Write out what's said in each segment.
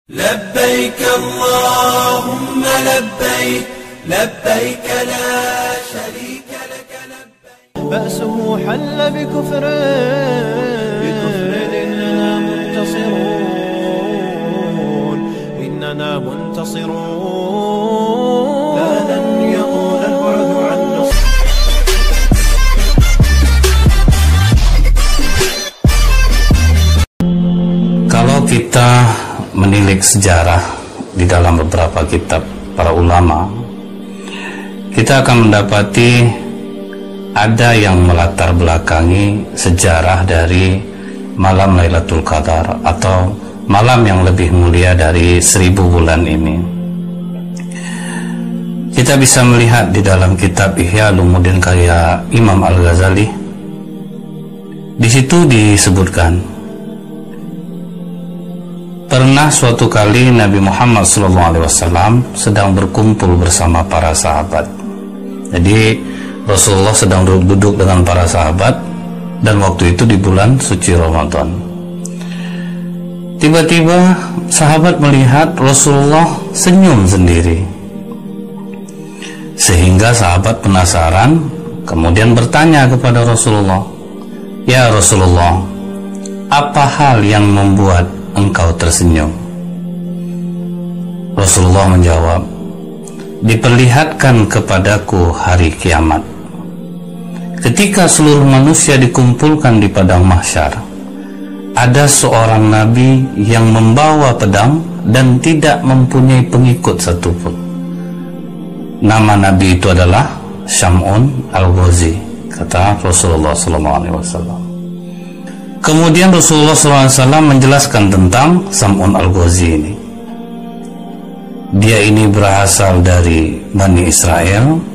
لبيك اللهم لبيك لبيك لا شريك لك لبيك. بأسه حل بكفر إننا منتصرون لا لن يطول البعد عن نصر. Kalau kita menilik sejarah di dalam beberapa kitab para ulama, kita akan mendapati ada yang melatar belakangi sejarah dari malam Lailatul Qadar atau malam yang lebih mulia dari 1000 bulan ini. Kita bisa melihat di dalam kitab Ihya Ulumuddin karya Imam Al-Ghazali. Di situ disebutkan, pernah suatu kali Nabi Muhammad SAW sedang berkumpul bersama para sahabat. Jadi Rasulullah sedang duduk dengan para sahabat, dan waktu itu di bulan suci Ramadan. Tiba-tiba sahabat melihat Rasulullah senyum sendiri, sehingga sahabat penasaran, kemudian bertanya kepada Rasulullah, "Ya Rasulullah, apa hal yang membuat engkau tersenyum?" Rasulullah menjawab, "Diperlihatkan kepadaku hari kiamat. Ketika seluruh manusia dikumpulkan di padang mahsyar, ada seorang nabi yang membawa pedang dan tidak mempunyai pengikut satupun. Nama nabi itu adalah Syam'un Al-Ghazi," kata Rasulullah SAW. Kemudian Rasulullah SAW menjelaskan tentang Syam'un Al-Ghazi ini. Dia ini berasal dari Bani Israel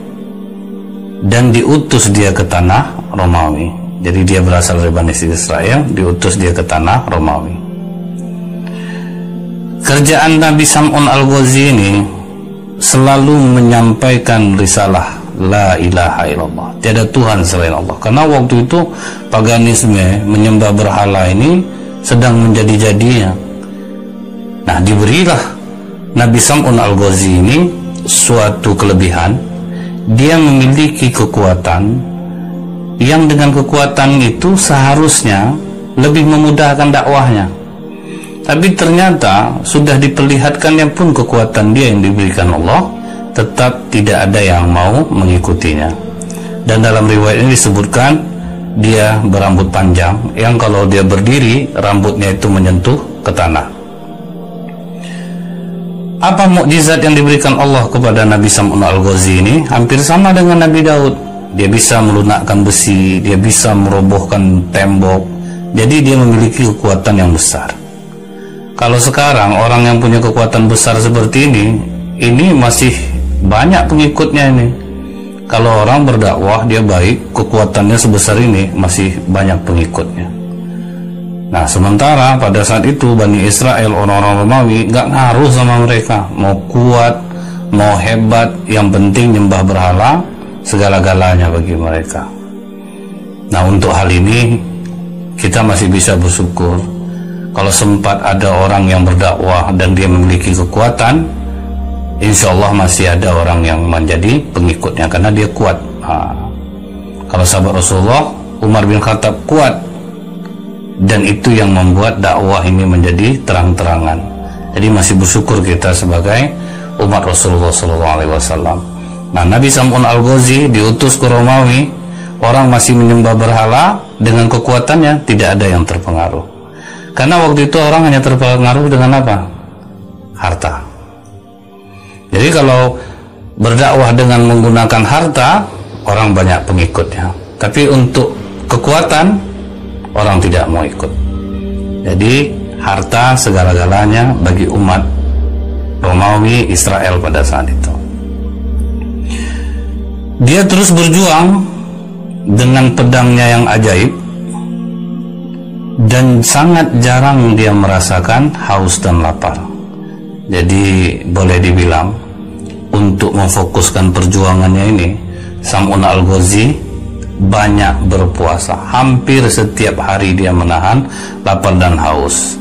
dan diutus dia ke tanah Romawi. Jadi dia berasal dari Bani Israel, diutus dia ke tanah Romawi. Kerjaan Nabi Syam'un Al-Ghazi ini selalu menyampaikan risalah La ilaha illallah, tiada Tuhan selain Allah. Karena waktu itu paganisme, menyembah berhala ini sedang menjadi-jadinya. Nah, diberilah Nabi Syam'un Al-Ghazi ini suatu kelebihan. Dia memiliki kekuatan yang dengan kekuatan itu seharusnya lebih memudahkan dakwahnya. Tapi ternyata sudah diperlihatkannya pun kekuatan dia yang diberikan Allah, tetap tidak ada yang mau mengikutinya. Dan dalam riwayat ini disebutkan dia berambut panjang yang kalau dia berdiri rambutnya itu menyentuh ke tanah. Apa mukjizat yang diberikan Allah kepada Nabi Syam'un Al-Ghazi ini? Hampir sama dengan Nabi Daud. Dia bisa melunakkan besi, dia bisa merobohkan tembok. Jadi dia memiliki kekuatan yang besar. Kalau sekarang orang yang punya kekuatan besar seperti ini masih banyak pengikutnya ini. Kalau orang berdakwah dia baik, kekuatannya sebesar ini masih banyak pengikutnya. Nah, sementara pada saat itu Bani Israel, orang-orang Romawi, gak ngaruh sama mereka. Mau kuat, mau hebat, yang penting nyembah berhala, segala-galanya bagi mereka. Nah, untuk hal ini kita masih bisa bersyukur. Kalau sempat ada orang yang berdakwah dan dia memiliki kekuatan, insya Allah masih ada orang yang menjadi pengikutnya karena dia kuat. Kalau sahabat Rasulullah, Umar bin Khattab kuat, dan itu yang membuat dakwah ini menjadi terang-terangan. Jadi masih bersyukur kita sebagai umat Rasulullah SAW. Nah, Nabi Syam'un Al-Ghazi diutus ke Romawi, orang masih menyembah berhala, dengan kekuatannya tidak ada yang terpengaruh. Karena waktu itu orang hanya terpengaruh dengan apa? Harta. Jadi kalau berdakwah dengan menggunakan harta, orang banyak pengikutnya. Tapi untuk kekuatan, orang tidak mau ikut. Jadi harta segala-galanya bagi umat Romawi Israel pada saat itu. Dia terus berjuang dengan pedangnya yang ajaib, dan sangat jarang dia merasakan haus dan lapar. Jadi boleh dibilang untuk memfokuskan perjuangannya ini, Syam'un Al-Ghazi banyak berpuasa. Hampir setiap hari dia menahan lapar dan haus.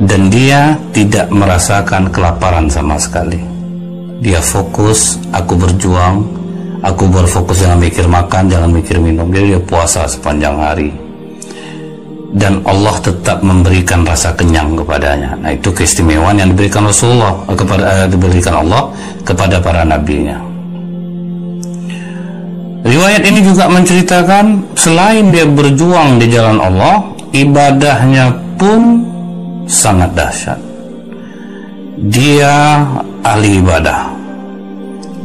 dan dia tidak merasakan kelaparan sama sekali. Dia fokus, aku berjuang, aku berfokus, jangan mikir makan, jangan mikir minum. Dia puasa sepanjang hari, dan Allah tetap memberikan rasa kenyang kepadanya. Nah, itu keistimewaan yang diberikan Rasulullah diberikan Allah kepada para nabinya. Riwayat ini juga menceritakan selain dia berjuang di jalan Allah, ibadahnya pun sangat dahsyat. Dia ahli ibadah,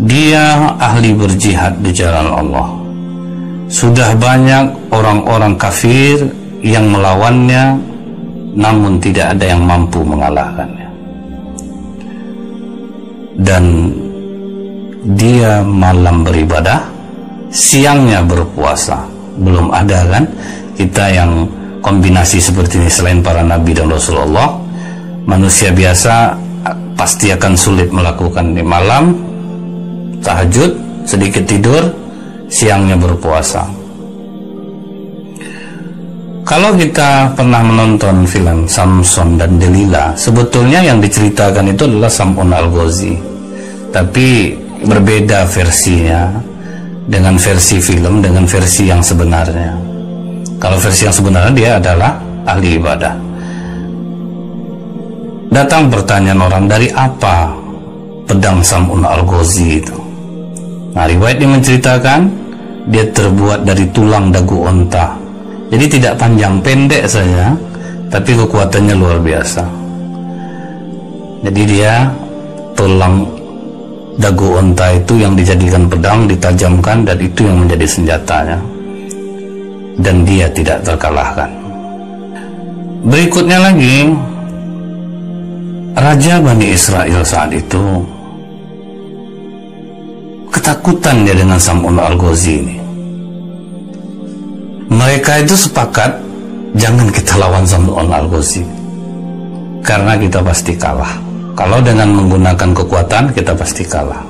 dia ahli berjihad di jalan Allah. Sudah banyak orang-orang kafir yang melawannya, namun tidak ada yang mampu mengalahkannya. Dan dia malam beribadah, siangnya berpuasa. Belum ada kan kita yang kombinasi seperti ini selain para nabi dan Rasulullah. Manusia biasa pasti akan sulit melakukan di malam tahajud, sedikit tidur, siangnya berpuasa. Kalau kita pernah menonton film Samson dan Delila, sebetulnya yang diceritakan itu adalah Sam'un Al-Ghazi, tapi berbeda versinya dengan versi film, dengan versi yang sebenarnya. Kalau versi yang sebenarnya, dia adalah ahli ibadah. Datang pertanyaan orang, dari apa pedang Sam'un Al-Ghazi itu? Nah, riwayat ini menceritakan dia terbuat dari tulang dagu onta. Jadi tidak panjang, pendek saja, tapi kekuatannya luar biasa. Jadi dia tulang dagu onta itu yang dijadikan pedang, ditajamkan, dan itu yang menjadi senjatanya. Dan dia tidak terkalahkan. Berikutnya lagi, Raja Bani Israel saat itu ketakutan dia dengan Sam'un Al-Ghazi ini. Mereka itu sepakat, jangan kita lawan Sam'un Al-Ghazi, karena kita pasti kalah. Kalau dengan menggunakan kekuatan, kita pasti kalah.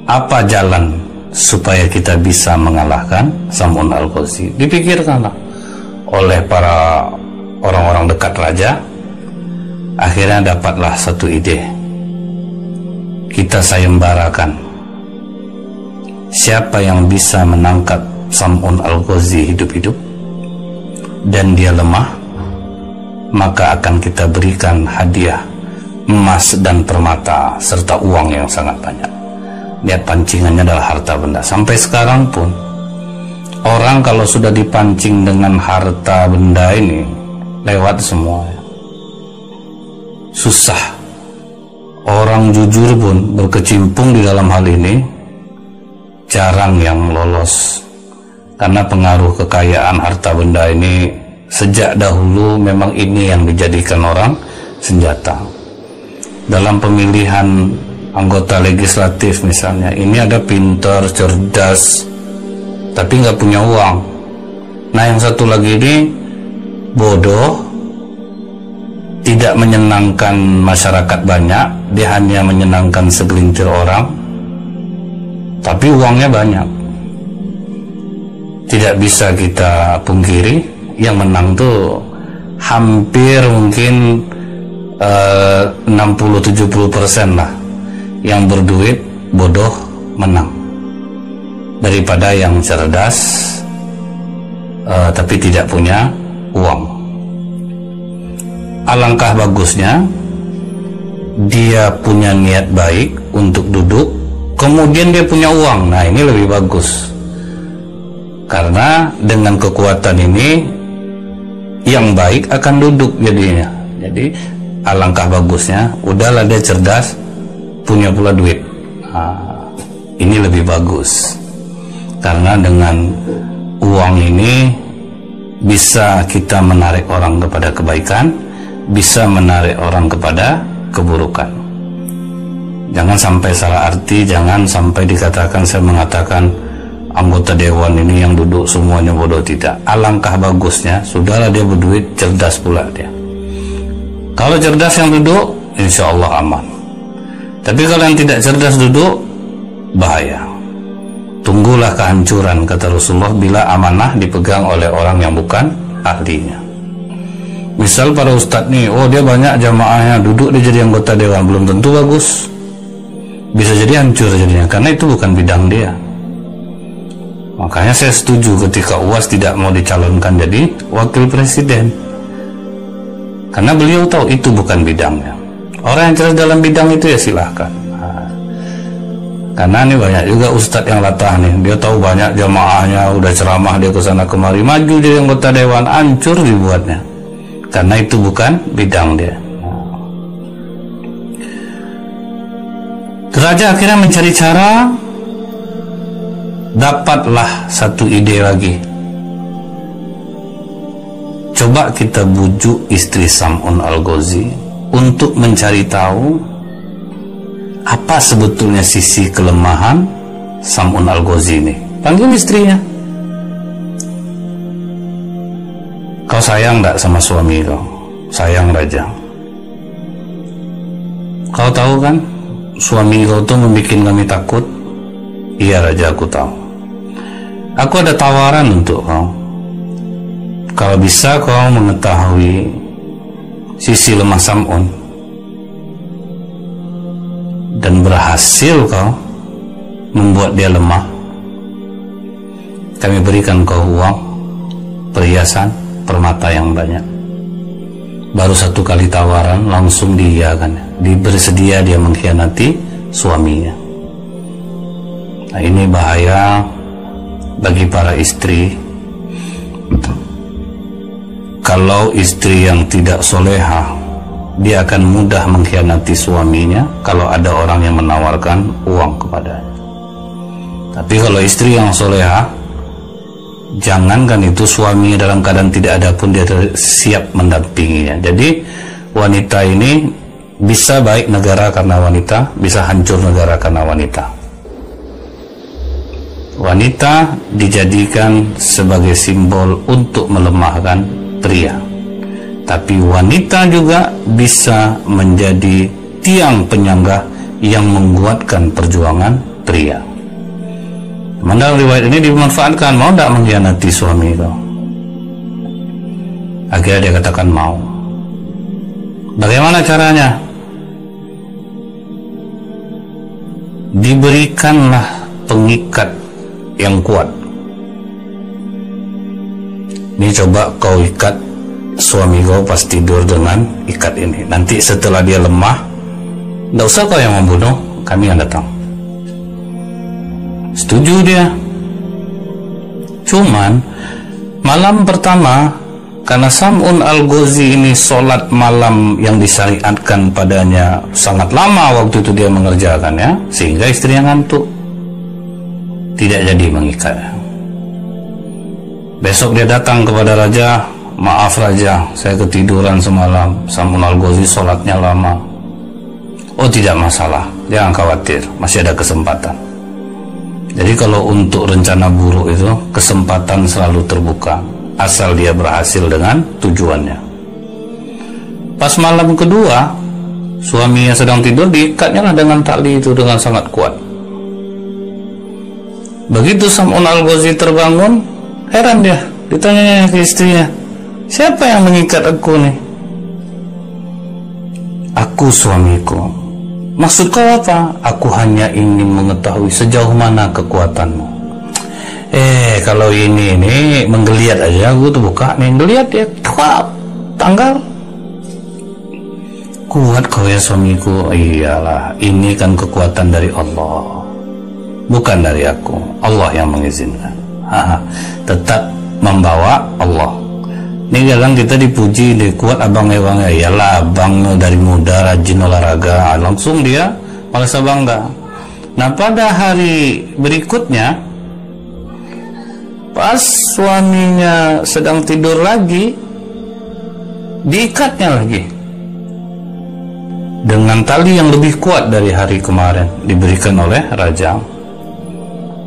Apa jalan supaya kita bisa mengalahkan Sam'un Al-Ghazi? Dipikirkanlah oleh para orang-orang dekat raja. Akhirnya dapatlah satu ide. Kita sayembarakan, siapa yang bisa menangkap Sam'un Al-Ghazi hidup-hidup dan dia lemah, maka akan kita berikan hadiah emas dan permata serta uang yang sangat banyak. Lihat, pancingannya adalah harta benda. Sampai sekarang pun orang kalau sudah dipancing dengan harta benda ini, lewat semua. Susah. Orang jujur pun berkecimpung di dalam hal ini jarang yang lolos, karena pengaruh kekayaan harta benda ini sejak dahulu memang ini yang dijadikan orang senjata. Dalam pemilihan anggota legislatif misalnya, ini ada pintar, cerdas, tapi nggak punya uang. Nah, yang satu lagi ini bodoh, tidak menyenangkan masyarakat banyak, dia hanya menyenangkan segelintir orang, tapi uangnya banyak. Tidak bisa kita pungkiri, yang menang tuh hampir mungkin 60-70% lah. Yang berduit bodoh menang daripada yang cerdas tapi tidak punya uang. Alangkah bagusnya dia punya niat baik untuk duduk, kemudian dia punya uang. Nah, ini lebih bagus, karena dengan kekuatan ini yang baik akan duduk jadinya. Jadi alangkah bagusnya, udahlah dia cerdas, punya pula duit. Nah, ini lebih bagus, karena dengan uang ini bisa kita menarik orang kepada kebaikan, bisa menarik orang kepada keburukan. Jangan sampai salah arti, jangan sampai dikatakan saya mengatakan anggota dewan ini yang duduk semuanya bodoh. Tidak. Alangkah bagusnya, sudahlah dia berduit, cerdas pula dia. Kalau cerdas yang duduk, insya Allah aman. Tapi kalau yang tidak cerdas duduk, bahaya. Tunggulah kehancuran, kata Rasulullah, bila amanah dipegang oleh orang yang bukan ahlinya. Misal para ustadz nih, oh dia banyak jamaahnya, duduk dia jadi anggota dewan, belum tentu bagus. Bisa jadi hancur jadinya, karena itu bukan bidang dia. Makanya saya setuju ketika UAS tidak mau dicalonkan jadi wakil presiden, karena beliau tahu itu bukan bidangnya. Orang yang cerdas dalam bidang itu ya silahkan. Karena ini banyak juga ustadz yang latah nih, dia tahu banyak jamaahnya, udah ceramah dia kesana kemari, maju jadi anggota dewan, hancur dibuatnya, karena itu bukan bidang dia. Raja akhirnya mencari cara, dapatlah satu ide lagi. Coba kita bujuk istri Sam'un Al-Ghazi untuk mencari tahu apa sebetulnya sisi kelemahan Sam'un Al-Ghazi ini. Panggil istrinya. Kau sayang tak sama suami kau? Sayang, Raja. Kau tahu kan, suami kau tuh membuat kami takut. Iya Raja, aku tahu. Aku ada tawaran untuk kau. Kalau bisa kau mengetahui sisi lemah Sam'un dan berhasil kau membuat dia lemah, kami berikan kau uang, perhiasan, permata yang banyak. Baru satu kali tawaran langsung diiyakan, bersedia dia mengkhianati suaminya. Nah, ini bahaya bagi para istri. Kalau istri yang tidak soleha, dia akan mudah mengkhianati suaminya kalau ada orang yang menawarkan uang kepadanya. Tapi kalau istri yang soleha, jangankan itu suaminya dalam keadaan tidak ada pun dia siap mendampinginya. Jadi wanita ini bisa baik negara karena wanita, bisa hancur negara karena wanita. Wanita dijadikan sebagai simbol untuk melemahkan pria, tapi wanita juga bisa menjadi tiang penyangga yang menguatkan perjuangan pria. Dalam riwayat ini dimanfaatkan, mau tidak mengkhianati suami itu? Akhirnya dia katakan mau. Bagaimana caranya? Diberikanlah pengikat yang kuat. Ini coba kau ikat suami kau pas tidur dengan ikat ini. Nanti setelah dia lemah, tidak usah kau yang membunuh, kami yang datang. Setuju dia. Cuman malam pertama, karena Sam'un Al-Ghazi ini sholat malam yang disyariatkan padanya sangat lama waktu itu dia mengerjakannya, sehingga istrinya ngantuk, tidak jadi mengikatnya. Besok dia datang kepada raja, maaf raja, saya ketiduran semalam, Sam'un Al-Ghazi sholatnya lama. Oh tidak masalah, jangan khawatir, masih ada kesempatan. Jadi kalau untuk rencana buruk itu, kesempatan selalu terbuka, asal dia berhasil dengan tujuannya. Pas malam kedua, suaminya sedang tidur, diikatnya lah dengan tali itu dengan sangat kuat. Begitu Sam'un Al-Ghazi terbangun, heran dia, ditanyanya ke istrinya, siapa yang mengikat aku nih? Aku, suamiku. Maksud kau apa? Aku hanya ingin mengetahui sejauh mana kekuatanmu. Kalau ini menggeliat aja, aku tuh buka nih, geliat ya, tanggal. Kuat kau ya suamiku. Iyalah, ini kan kekuatan dari Allah, bukan dari aku. Allah yang mengizinkan. Tetap membawa Allah. Ini kadang kita dipuji, kuat abang-abangnya. Iyalah, abang dari muda rajin olahraga, langsung dia merasa bangga. Nah pada hari berikutnya, pas suaminya sedang tidur lagi, diikatnya lagi dengan tali yang lebih kuat dari hari kemarin, diberikan oleh raja.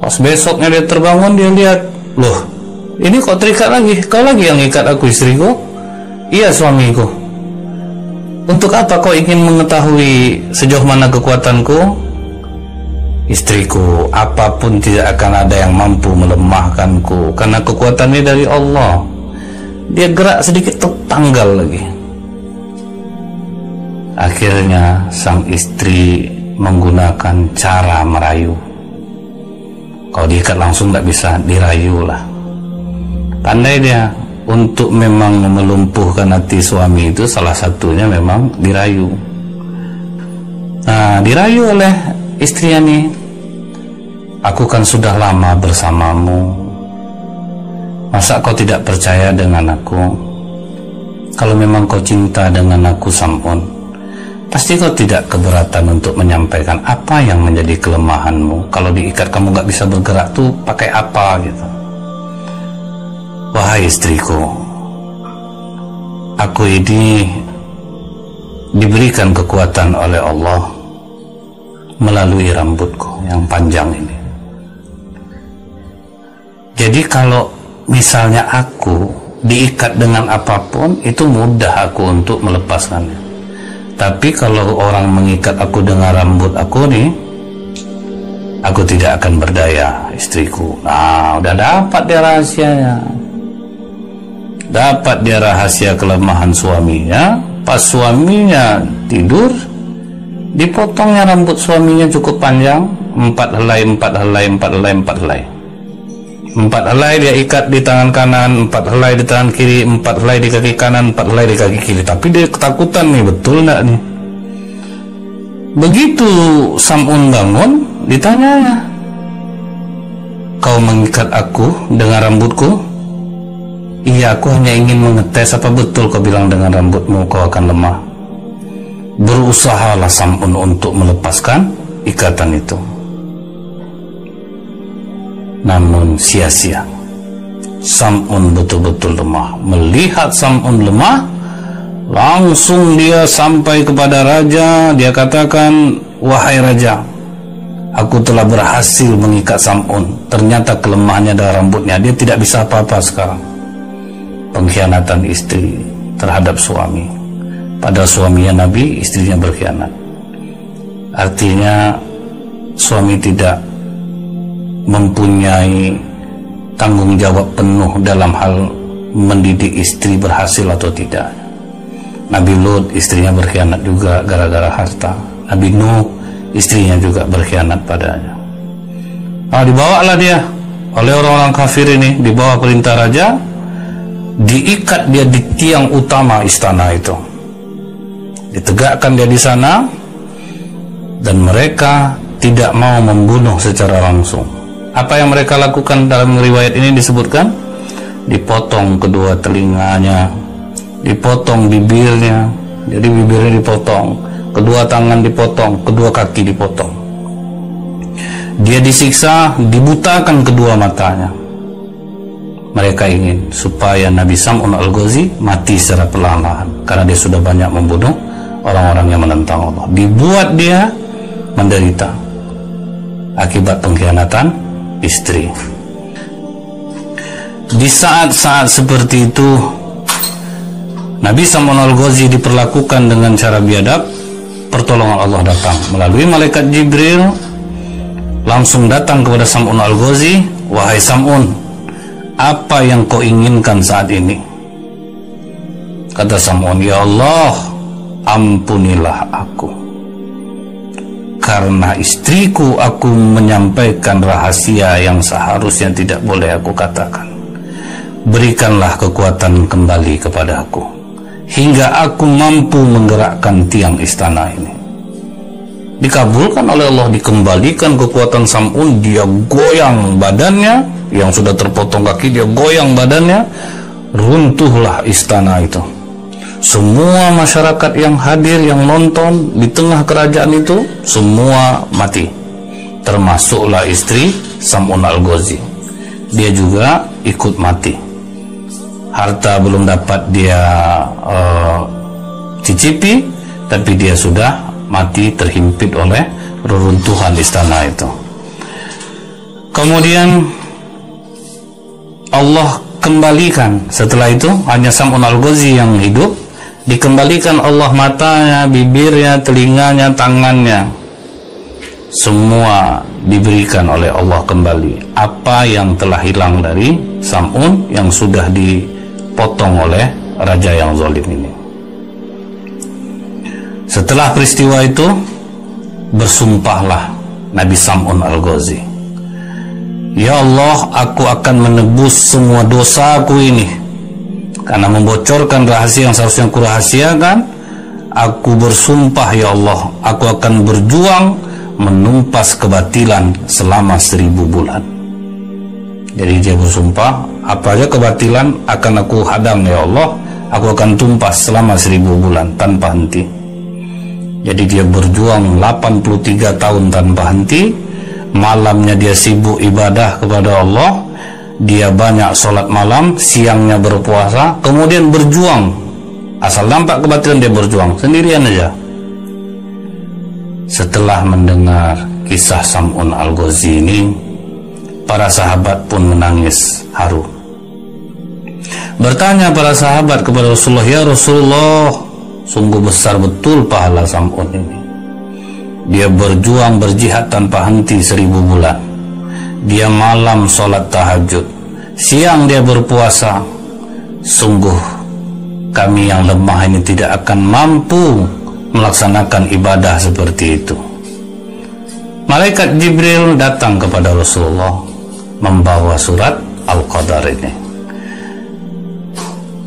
Pas besoknya dia terbangun, dia lihat, loh, ini kok terikat lagi? Kau lagi yang ikat aku, istriku? Iya, suamiku. Untuk apa kau ingin mengetahui sejauh mana kekuatanku? Istriku, apapun tidak akan ada yang mampu melemahkanku, karena kekuatannya dari Allah. Dia gerak sedikit, tetap tanggal lagi. Akhirnya sang istri menggunakan cara merayu. Kalau diikat langsung tidak bisa, dirayu lah. Pandai dia untuk memang melumpuhkan hati suami itu, salah satunya memang dirayu. Nah, dirayu oleh istrinya nih, aku kan sudah lama bersamamu, masa kau tidak percaya dengan aku? Kalau memang kau cinta dengan aku Sam'un, pasti kau tidak keberatan untuk menyampaikan apa yang menjadi kelemahanmu. Kalau diikat kamu gak bisa bergerak tuh pakai apa gitu. Wahai istriku, aku ini diberikan kekuatan oleh Allah melalui rambutku yang panjang ini. Jadi kalau misalnya aku diikat dengan apapun, itu mudah aku untuk melepaskannya. Tapi kalau orang mengikat aku dengan rambut aku nih, aku tidak akan berdaya, istriku. Nah, udah dapat dia rahasianya. Dapat dia rahasia kelemahan suaminya. Pas suaminya tidur, dipotongnya rambut suaminya cukup panjang, 4 helai, 4 helai, 4 helai, 4 helai. 4 helai dia ikat di tangan kanan, 4 helai di tangan kiri, 4 helai di kaki kanan, 4 helai di kaki kiri. Tapi dia ketakutan nih, betul enggak nih? Begitu Sam'un bangun, ditanya, kau mengikat aku dengan rambutku? Iya, aku hanya ingin mengetes apa betul kau bilang dengan rambutmu kau akan lemah. Berusahalah Sam'un untuk melepaskan ikatan itu, namun sia-sia. Sam'un betul-betul lemah. Melihat Sam'un lemah, langsung dia sampai kepada raja. Dia katakan, wahai raja, aku telah berhasil mengikat Sam'un. Ternyata kelemahannya adalah rambutnya. Dia tidak bisa apa-apa sekarang. Pengkhianatan istri terhadap suami. Padahal suaminya Nabi, istrinya berkhianat. Artinya suami tidak mempunyai tanggung jawab penuh dalam hal mendidik istri berhasil atau tidak. Nabi Lut istrinya berkhianat juga gara-gara harta. Nabi Nuh istrinya juga berkhianat padanya. Nah, dibawalah dia oleh orang-orang kafir ini, di bawah perintah raja, diikat dia di tiang utama istana itu, ditegakkan dia di sana, dan mereka tidak mau membunuh secara langsung. Apa yang mereka lakukan dalam riwayat ini disebutkan, dipotong kedua telinganya, dipotong bibirnya, jadi bibirnya dipotong, kedua tangan dipotong, kedua kaki dipotong. Dia disiksa, dibutakan kedua matanya. Mereka ingin supaya Nabi Sam'un Al-Ghazi mati secara perlahan-lahan, karena dia sudah banyak membunuh orang-orang yang menentang Allah. Dibuat dia menderita akibat pengkhianatan istri. Di saat-saat seperti itu, Nabi Sam'un Al-Ghazi diperlakukan dengan cara biadab. Pertolongan Allah datang melalui malaikat Jibril, langsung datang kepada Sam'un Al-Ghazi. Wahai Sam'un, apa yang kau inginkan saat ini? Kata Sam'un, ya Allah, ampunilah aku. Karena istriku aku menyampaikan rahasia yang seharusnya tidak boleh aku katakan. Berikanlah kekuatan kembali kepada aku, hingga aku mampu menggerakkan tiang istana ini. Dikabulkan oleh Allah, dikembalikan kekuatan Sam'un. Dia goyang badannya, yang sudah terpotong kaki, dia goyang badannya. Runtuhlah istana itu. Semua masyarakat yang hadir, yang nonton di tengah kerajaan itu, semua mati, termasuklah istri Sam'un Al-Ghazi. Dia juga ikut mati. Harta belum dapat dia cicipi, tapi dia sudah mati terhimpit oleh reruntuhan istana itu. Kemudian Allah kembalikan, setelah itu hanya Sam'un Al-Ghazi yang hidup. Dikembalikan Allah matanya, bibirnya, telinganya, tangannya, semua diberikan oleh Allah kembali. Apa yang telah hilang dari Sam'un yang sudah dipotong oleh raja yang zalim ini. Setelah peristiwa itu, bersumpahlah Nabi Sam'un Al-Ghazi, "Ya Allah, aku akan menebus semua dosaku ini karena membocorkan rahasia yang seharusnya aku rahasiakan. Aku bersumpah, ya Allah, aku akan berjuang menumpas kebatilan selama 1000 bulan." Jadi dia bersumpah, apa aja kebatilan akan aku hadang, ya Allah, aku akan tumpas selama 1000 bulan tanpa henti. Jadi dia berjuang 83 tahun tanpa henti. Malamnya dia sibuk ibadah kepada Allah, dia banyak sholat malam, siangnya berpuasa, kemudian berjuang. Asal nampak kebatilan dia berjuang sendirian aja. Setelah mendengar kisah Sam'un Al-Ghazi ini, para sahabat pun menangis haru. Bertanya para sahabat kepada Rasulullah, "Ya Rasulullah, sungguh besar betul pahala Sam'un ini. Dia berjuang berjihad tanpa henti 1000 bulan. Dia malam sholat tahajud, siang dia berpuasa. Sungguh kami yang lemah ini tidak akan mampu melaksanakan ibadah seperti itu." Malaikat Jibril datang kepada Rasulullah membawa surat Al-Qadar ini.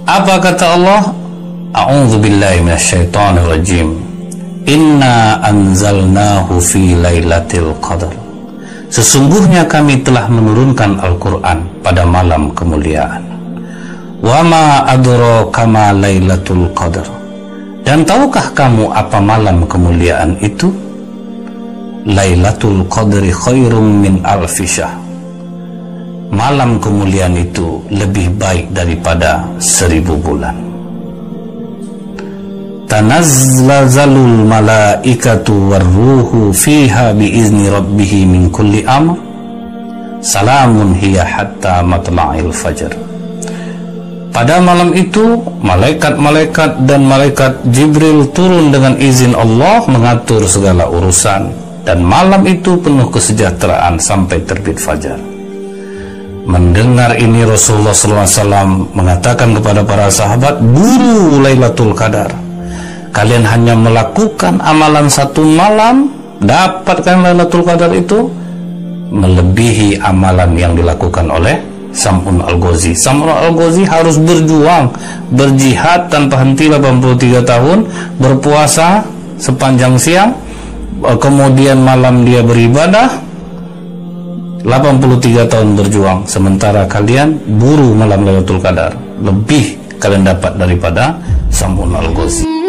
Apa kata Allah? A'udzubillahi minasyaitonirrajim. Inna anzalnahu fi lailatul qadar. Sesungguhnya kami telah menurunkan Al-Quran pada malam kemuliaan. Wa ma adraka ma lailatul qadar. Dan tahukah kamu apa malam kemuliaan itu? Lailatul qadri khairum min alfi syahr. Malam kemuliaan itu lebih baik daripada 1000 bulan. Tanazzalul malaikatu warruhu fiha biizni rabbih min kulli amr. Salamun hiya hatta matla'il fajr. Pada malam itu malaikat-malaikat dan malaikat Jibril turun dengan izin Allah mengatur segala urusan, dan malam itu penuh kesejahteraan sampai terbit fajar. Mendengar ini Rasulullah SAW mengatakan kepada para sahabat, "Buru Lailatul Qadar. Kalian hanya melakukan amalan satu malam, dapatkan Lailatul Qadar itu melebihi amalan yang dilakukan oleh Sam'un Al-Ghazi." Sam'un Al-Ghazi harus berjuang, berjihad tanpa henti 83 tahun, berpuasa sepanjang siang, kemudian malam dia beribadah, 83 tahun berjuang. Sementara kalian buru malam Lailatul Qadar, lebih kalian dapat daripada Sam'un Al-Ghazi.